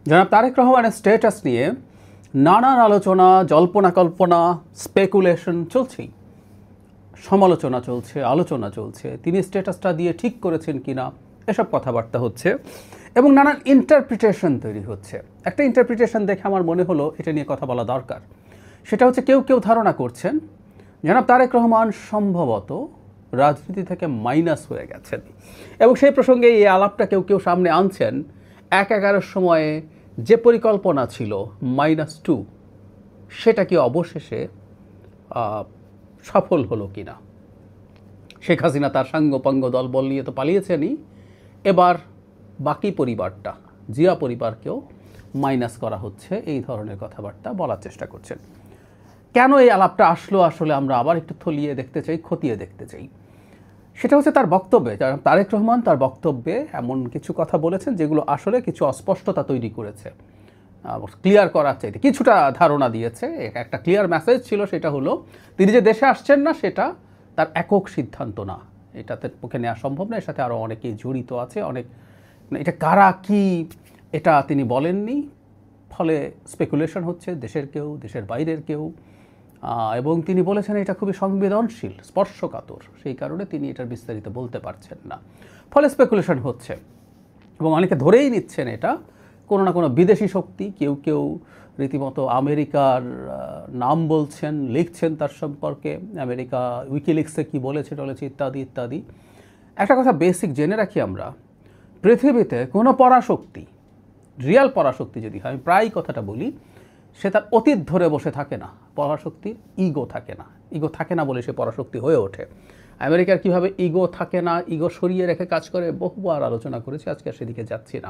জনাব তারেক রহমানের স্ট্যাটাস নিয়ে নানান আলোচনা, জল্পনা কল্পনা, স্পেকুলেশন চলছেই, সমালোচনা চলছে, আলোচনা চলছে। তিনি স্ট্যাটাসটা দিয়ে ঠিক করেছেন কিনা এসব কথাবার্তা হচ্ছে এবং নানান ইন্টারপ্রিটেশন তৈরি হচ্ছে। একটা ইন্টারপ্রিটেশন দেখে আমার মনে হলো এটা নিয়ে কথা বলা দরকার। সেটা হচ্ছে কেউ কেউ ধারণা করছেন জনাব তারেক রহমান সম্ভবত রাজনীতি থেকে মাইনাস হয়ে গেছেন এবং সেই প্রসঙ্গে এই আলাপটা কেউ কেউ সামনে আনছেন ১/১১ সময়ে যে পরিকল্পনা ছিল -2 সেটা কি অবশেষে সফল হলো কিনা। শেখ হাসিনা তার সাঙ্গপাঙ্গ দলবল নিয়ে তো পালিয়েছেনই, এবার বাকি পরিবারটা, জিয়া পরিবারকেও মাইনাস করা হচ্ছে, এই ধরনের কথাবার্তা বলার চেষ্টা করছেন। কেন এই আলাপটা আসলো আসলে আমরা আবার একটু থলিয়ে দেখতে চাই, খতিয়ে দেখতে চাই। সেটা হচ্ছে তার বক্তব্যে, তারেক রহমান তার বক্তব্যে এমন কিছু কথা বলেছেন যেগুলো আসলে কিছু অস্পষ্টতা তৈরি করেছে, ক্লিয়ার করার চাইতে কিছুটা ধারণা দিয়েছে। একটা ক্লিয়ার মেসেজ ছিল, সেটা হলো তিনি যে দেশে আসছেন না সেটা তার একক সিদ্ধান্ত না, এটাতে পক্ষে নেওয়া সম্ভব না, এর সাথে আরও অনেকেই জড়িত আছে, অনেক, এটা কারা কি এটা তিনি বলেননি, ফলে স্পেকুলেশন হচ্ছে দেশের কেউ, দেশের বাইরের কেউ, এবং তিনি বলেছেন এটা খুবই সংবেদনশীল, স্পর্শকাতর, সেই কারণে তিনি এটার বিস্তারিত বলতে পারছেন না, ফলে স্পেকুলেশন হচ্ছে এবং অনেকে ধরেই নিচ্ছেন এটা কোনো না কোনো বিদেশি শক্তি। কেউ কেউ রীতিমতো আমেরিকার নাম বলছেন, লিখছেন তার সম্পর্কে, আমেরিকা উইকিলিক্সে কী বলেছে টলেছে ইত্যাদি ইত্যাদি। একটা কথা বেসিক জেনে রাখি আমরা, পৃথিবীতে কোনো পরাশক্তি, রিয়াল পরাশক্তি যদি হয়, আমি প্রায় কথাটা বলি, সে তার অতীত ধরে বসে থাকে না। পরাশক্তির ইগো থাকে না, ইগো থাকে না বলে সে পরাশক্তি হয়ে ওঠে। আমেরিকার কীভাবে ইগো থাকে না, ইগো সরিয়ে রেখে কাজ করে, বহুবার আলোচনা করেছি, আজকে সেদিকে যাচ্ছি না।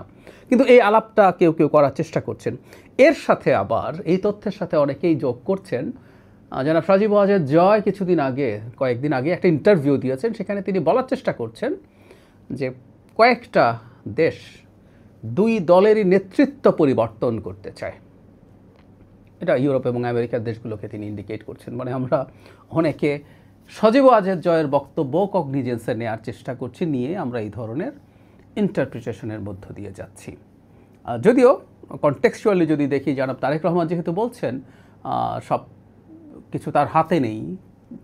কিন্তু এই আলাপটা কেউ কেউ করার চেষ্টা করছেন। এর সাথে আবার এই তথ্যের সাথে অনেকেই যোগ করছেন, জনাব সাজিব ওয়াজেদ জয় কিছুদিন আগে, কয়েকদিন আগে একটা ইন্টারভিউ দিয়েছেন, সেখানে তিনি বলার চেষ্টা করছেন যে কয়েকটা দেশ দুই দলেরই নেতৃত্ব পরিবর্তন করতে চায়। এটা ইউরোপ এবং আমেরিকার দেশগুলোকে তিনি ইন্ডিকেট করছেন। মানে আমরা অনেকে সজীব ওয়াজেদ জয়ের বক্তব্য কগনিজেন্সে নেওয়ার চেষ্টা করছি, নিয়ে আমরা এই ধরনের ইন্টারপ্রিটেশনের মধ্য দিয়ে যাচ্ছি। যদিও কনটেক্সচুয়ালি যদি দেখি, জনাব তারেক রহমান যেহেতু বলছেন সব কিছু তার হাতে নেই,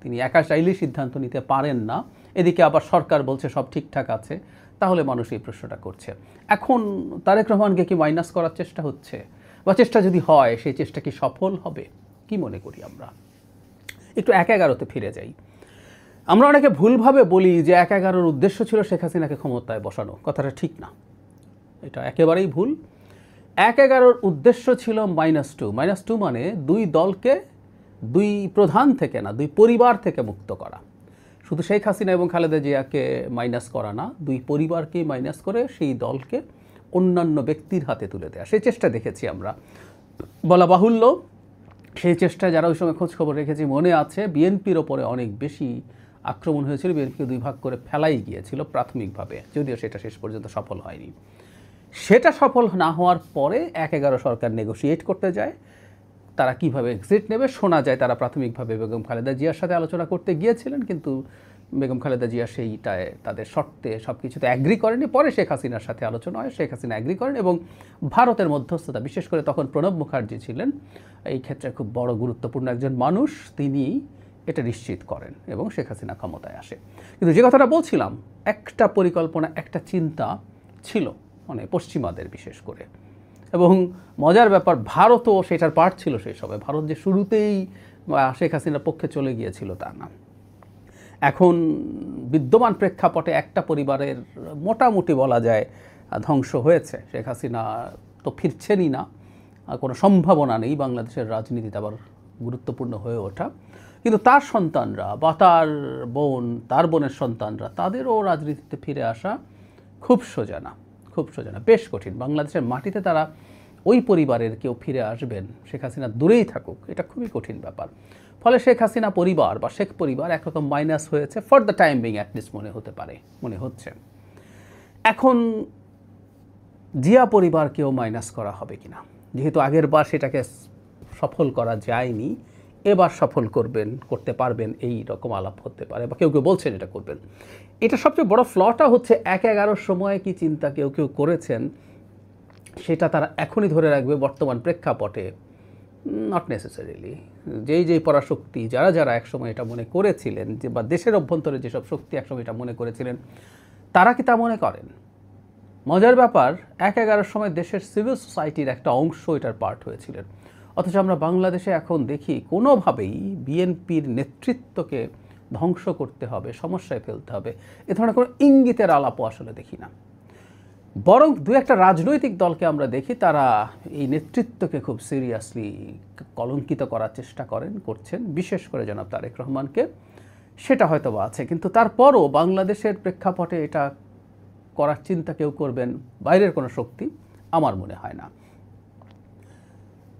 তিনি একা চাইলেই সিদ্ধান্ত নিতে পারেন না, এদিকে আবার সরকার বলছে সব ঠিকঠাক আছে, তাহলে মানুষ এই প্রশ্নটা করছে। এখন তারেক রহমানকে কি মাইনাস করার চেষ্টা হচ্ছে, বা চেষ্টা যদি হয় সেই চেষ্টা কি সফল হবে, কি মনে করি আমরা? একটু ১/১১-তে ফিরে যাই। আমরা অনেকে ভুলভাবে বলি যে ১/১১-র উদ্দেশ্য ছিল শেখ হাসিনাকে ক্ষমতায় বসানো, কথাটা ঠিক না, এটা একেবারেই ভুল। ১/১১-র উদ্দেশ্য ছিল -2 মানে দুই দলকে দুই প্রধান থেকে না, দুই পরিবার থেকে মুক্ত করা। শুধু শেখ হাসিনা এবং খালেদা জিয়াকে মাইনাস করা না, দুই পরিবারকেই মাইনাস করে সেই দলকে অন্যান্য ব্যক্তির হাতে তুলে দেওয়া, সেই চেষ্টা দেখেছি আমরা। বলা বাহুল্য, সেই চেষ্টায় যারা ওই সময় খোঁজখবর রেখেছি মনে আছে, বিএনপির ওপরে অনেক বেশি আক্রমণ হয়েছিল, বিএনপিকে দুই ভাগ করে ফেলাই গিয়েছিল প্রাথমিকভাবে, যদিও সেটা শেষ পর্যন্ত সফল হয়নি। সেটা সফল না হওয়ার পরে ১/১১ সরকার নেগোশিয়েট করতে যায়, তারা কিভাবে এক্সিট নেবে। শোনা যায় তারা প্রাথমিকভাবে বেগম খালেদা জিয়ার সাথে আলোচনা করতে গিয়েছিলেন, কিন্তু বেগম খালেদা জিয়া সেইটায় তাদের শর্তে সব কিছুতে অ্যাগ্রি করেনি। পরে শেখ হাসিনার সাথে আলোচনা হয়, শেখ হাসিনা অ্যাগ্রি করেন এবং ভারতের মধ্যস্থতা, বিশেষ করে তখন প্রণব মুখার্জি ছিলেন এই ক্ষেত্রে খুব বড় গুরুত্বপূর্ণ একজন মানুষ, তিনি এটা নিশ্চিত করেন এবং শেখ হাসিনা ক্ষমতায় আসে। কিন্তু যে কথাটা বলছিলাম, একটা পরিকল্পনা, একটা চিন্তা ছিল, মানে পশ্চিমাদের বিশেষ করে, এবং মজার ব্যাপার ভারতও সেটার পার্ট ছিল সেই সময়। ভারত যে শুরুতেই শেখ হাসিনার পক্ষে চলে গিয়েছিল তা না। এখন বিদ্যমান প্রেক্ষাপটে একটা পরিবারের মোটামুটি বলা যায় ধ্বংস হয়েছে, শেখ হাসিনা তো ফিরছেনই না, কোনো সম্ভাবনা নেই বাংলাদেশের রাজনীতিতে আবার গুরুত্বপূর্ণ হয়ে ওঠা। কিন্তু তার সন্তানরা বা তার বোন, তার বোনের সন্তানরা, তাদেরও রাজনীতিতে ফিরে আসা খুব সোজা না, খুব সোজা না, বেশ কঠিন। বাংলাদেশের মাটিতে তারা ওই পরিবারের কেউ ফিরে আসবেন, শেখ হাসিনা দূরেই থাকুক, এটা খুবই কঠিন ব্যাপার। ফলে শেখ হাসিনা পরিবার বা শেখ পরিবার একরকম মাইনাস হয়েছে, for the time being at least মনে হতে পারে, মনে হচ্ছে। এখন জিয়া পরিবারকেও মাইনাস করা হবে কিনা, যেহেতু আগের বার সেটাকে সফল করা যায়নি, এবার সফল করতে পারবেন, এই রকম আলাপ হতে পারে, বা কেউ কেউ বলছেন এটা করবেন। এটা সবচেয়ে বড় ফ্লটা হচ্ছে ১/১১ সময়ে কি চিন্তা কেউ কেউ করেছেন সেটা তারা এখনই ধরে রাখবে বর্তমান প্রেক্ষাপটে, নট নেসেসারিলি। যেই পরাশক্তি যারা যারা একসময় এটা মনে করেছিলেন যে, বা দেশের অভ্যন্তরে যেসব শক্তি একসময় এটা মনে করেছিলেন, তারা কি তা মনে করেন? মজার ব্যাপার, ১-১১ সময় দেশের সিভিল সোসাইটির একটা অংশ এটার পার্ট হয়েছিলেন, অথচ আমরা বাংলাদেশে এখন দেখি কোনোভাবেই বিএনপির নেতৃত্বকে ধ্বংস করতে হবে, সমস্যায় ফেলতে হবে, এ ধরনের কোনো ইঙ্গিতের আলাপও আসলে দেখি না। বরং দু একটা রাজনৈতিক দলকে আমরা দেখি তারা এই নেতৃত্বকে খুব সিরিয়াসলি কলঙ্কিত করার চেষ্টা করছেন, বিশেষ করে জনাব তারেক রহমানকে। সেটা হয়তো বা আছে, কিন্তু তারপরও বাংলাদেশের প্রেক্ষাপটে এটা করার চিন্তা কেউ করবেন বাইরের কোনো শক্তি আমার মনে হয় না।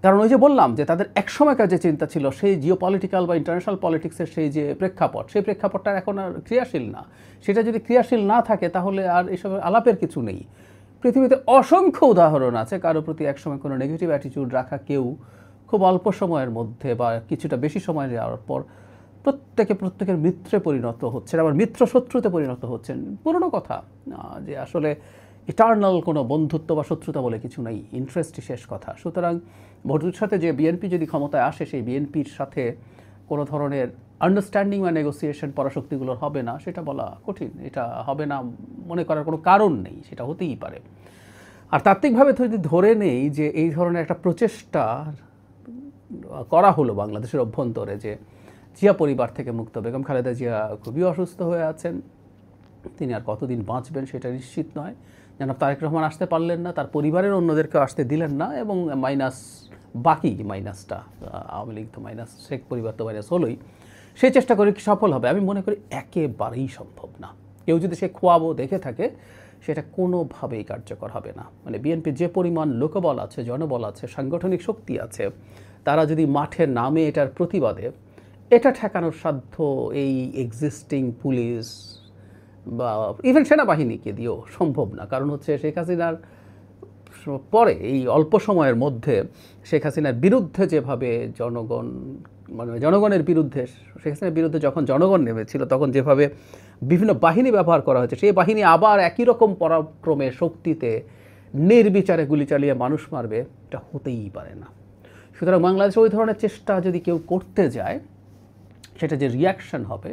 কারণ ওই যে বললাম যে তাদের একসময়কার যে চিন্তা ছিল, সেই জিওপলিটিক্যাল বা ইন্টারন্যাশনাল পলিটিক্সের সেই যে প্রেক্ষাপট, সেই প্রেক্ষাপটটা এখন আর ক্রিয়াশীল না। সেটা যদি ক্রিয়াশীল না থাকে তাহলে আর এসব আলাপের কিছু নেই। পৃথিবীতে অসংখ্য উদাহরণ আছে কারো প্রতি একসময় কোনো নেগেটিভ অ্যাটিটিউড রাখা কেউ খুব অল্প সময়ের মধ্যে বা কিছুটা বেশি সময় যাওয়ার পর প্রত্যেকের মিত্রে পরিণত হচ্ছেন, আবার মিত্র শত্রুতে পরিণত হচ্ছেন। পুরনো কথা যে আসলে ইটার্নাল কোনো বন্ধুত্ব বা শত্রুতা বলে কিছু নেই, ইন্টারেস্টই শেষ কথা। সুতরাং ভবিষ্যতে যে বিএনপি যদি ক্ষমতায় আসে, সেই বিএনপির সাথে কোনো ধরনের আন্ডারস্ট্যান্ডিং বা নেগোসিয়েশন পরাশক্তিগুলোর হবে না, সেটা বলা কঠিন। এটা হবে না মনে করার কোনো কারণ নেই, সেটা হতেই পারে। আর তাত্ত্বিকভাবে যদি ধরে নেই যে এই ধরনের একটা প্রচেষ্টা করা হলো বাংলাদেশের অভ্যন্তরে, যে জিয়া পরিবার থেকে মুক্ত বেগম খালেদা জিয়া খুবই অসুস্থ হয়ে আছেন, তিনি আর কতদিন বাঁচবেন সেটা নিশ্চিত নয়। জনাব তারেক রহমান আসতে পারলেন না, তার পরিবারের অন্যদেরকে আসতে দিলেন না, এবং বাকি মাইনাসটা আওয়ামী লীগ তো মাইনাস, শেখ পরিবার তো মাইনাস হলোই। সেই চেষ্টা করে কি সফল হবে? আমি মনে করি একেবারেই সম্ভব না। কেউ যদি সে খোয়াবো দেখে থাকে, সেটা কোনোভাবেই কার্যকর হবে না। মানে বিএনপির যে পরিমাণ লোকবল আছে, জনবল আছে, সাংগঠনিক শক্তি আছে, তারা যদি মাঠে নামে এটার প্রতিবাদে, এটা ঠেকানোর সাধ্য এই এক্সিস্টিং পুলিশ বা ইভেন সেনাবাহিনীকে দিয়েও সম্ভব না। কারণ হচ্ছে শেখ হাসিনার পরে এই অল্প সময়ের মধ্যে শেখ হাসিনার বিরুদ্ধে যেভাবে জনগণের বিরুদ্ধে, শেখ হাসিনার বিরুদ্ধে যখন জনগণ নেমেছিল, তখন যেভাবে বিভিন্ন বাহিনী ব্যবহার করা হয়েছে, সেই বাহিনী আবার একই রকম পরাক্রমে শক্তিতে নির্বিচারে গুলি চালিয়ে মানুষ মারবে, এটা হতেই পারে না। সুতরাং বাংলাদেশে ওই ধরনের চেষ্টা যদি কেউ করতে যায়, সেটা যে রিয়াকশন হবে,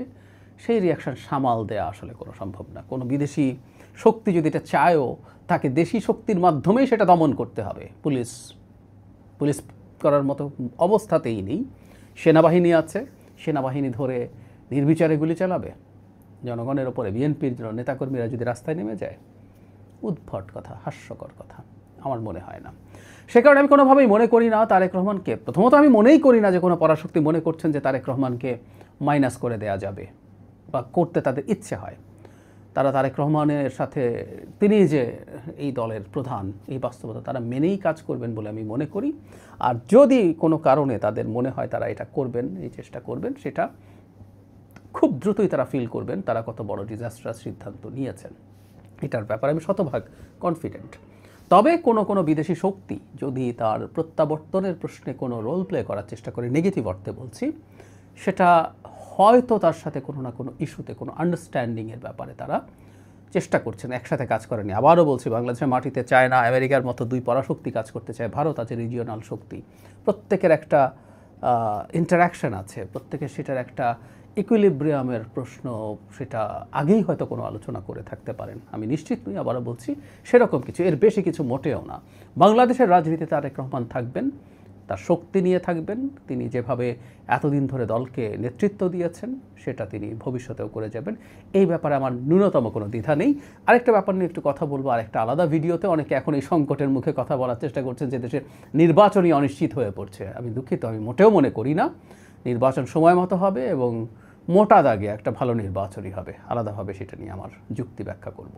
সেই রিয়াকশন সামাল দেওয়া আসলে কোনো সম্ভব না। কোনো বিদেশি শক্তি যদি এটা চায়ও, তাকে দেশি শক্তির মাধ্যমেই সেটা দমন করতে হবে। পুলিশ করার মতো অবস্থাতেই নেই। সেনাবাহিনী আছে, সেনাবাহিনী ধরে নির্বিচারে গুলি চালাবে জনগণের ওপরে? বিএনপির নেতাকর্মীরা যদি রাস্তায় নেমে যায়, উদ্ভট কথা, হাস্যকর কথা, আমার মনে হয় না। সে কারণে আমি কোনোভাবেই মনে করি না তারেক রহমানকে, প্রথমত আমি মনেই করি না যে কোনো পরাশক্তি মনে করছেন যে তারেক রহমানকে মাইনাস করে দেয়া যাবে বা করতে তাদের ইচ্ছে হয়। তারা তারেক রহমানের সাথে, তিনি যে এই দলের প্রধান, এই বাস্তবতা তারা মেনেই কাজ করবেন বলে আমি মনে করি। আর যদি কোনো কারণে তাদের মনে হয় তারা এটা করবেন, এই চেষ্টা করবেন, সেটা খুব দ্রুতই তারা ফিল করবেন তারা কত বড় ডিজাস্ট্রাস সিদ্ধান্ত নিয়েছেন। এটার ব্যাপারে আমি শতভাগ কনফিডেন্ট। তবে কোনো বিদেশি শক্তি যদি তার প্রত্যাবর্তনের প্রশ্নে কোনো রোল প্লে করার চেষ্টা করে, নেগেটিভ অর্থে বলছি, সেটা হয়তো তার সাথে কোনো না কোনো ইস্যুতে, কোনো আন্ডারস্ট্যান্ডিংয়ের ব্যাপারে তারা চেষ্টা করছেন, একসাথে কাজ করেনি। আবারও বলছি, বাংলাদেশের মাটিতে চায়না, আমেরিকার মতো দুই পরাশক্তি কাজ করতে চায়, ভারত আছে রিজিওনাল শক্তি, প্রত্যেকের একটা ইন্টারাকশন আছে, প্রত্যেকের সেটার একটা ইকুইলিব্রিয়ামের প্রশ্ন, সেটা আগেই হয়তো কোনো আলোচনা করে থাকতে পারেন, আমি নিশ্চিত নই। আবারও বলছি, সেরকম কিছু, এর বেশি কিছু মোটেও না। বাংলাদেশের রাজনীতিতে তারেক রহমান থাকবেন, তার শক্তি নিয়ে থাকবেন, তিনি যেভাবে এতদিন ধরে দলকে নেতৃত্ব দিয়েছেন, সেটা তিনি ভবিষ্যতেও করে যাবেন। এই ব্যাপারে আমার ন্যূনতম কোনো দ্বিধা নেই। আরেকটা ব্যাপার নিয়ে একটু কথা বলবো, আরেকটা আলাদা ভিডিওতে। অনেকে এখন এই সংকটের মুখে কথা বলার চেষ্টা করছেন যে দেশের নির্বাচনই অনিশ্চিত হয়ে পড়ছে। আমি দুঃখিত, আমি মোটেও মনে করি না। নির্বাচন সময় মতো হবে এবং মোটা দাগে একটা ভালো নির্বাচনই হবে। আলাদাভাবে সেটা নিয়ে আমার যুক্তি ব্যাখ্যা করব।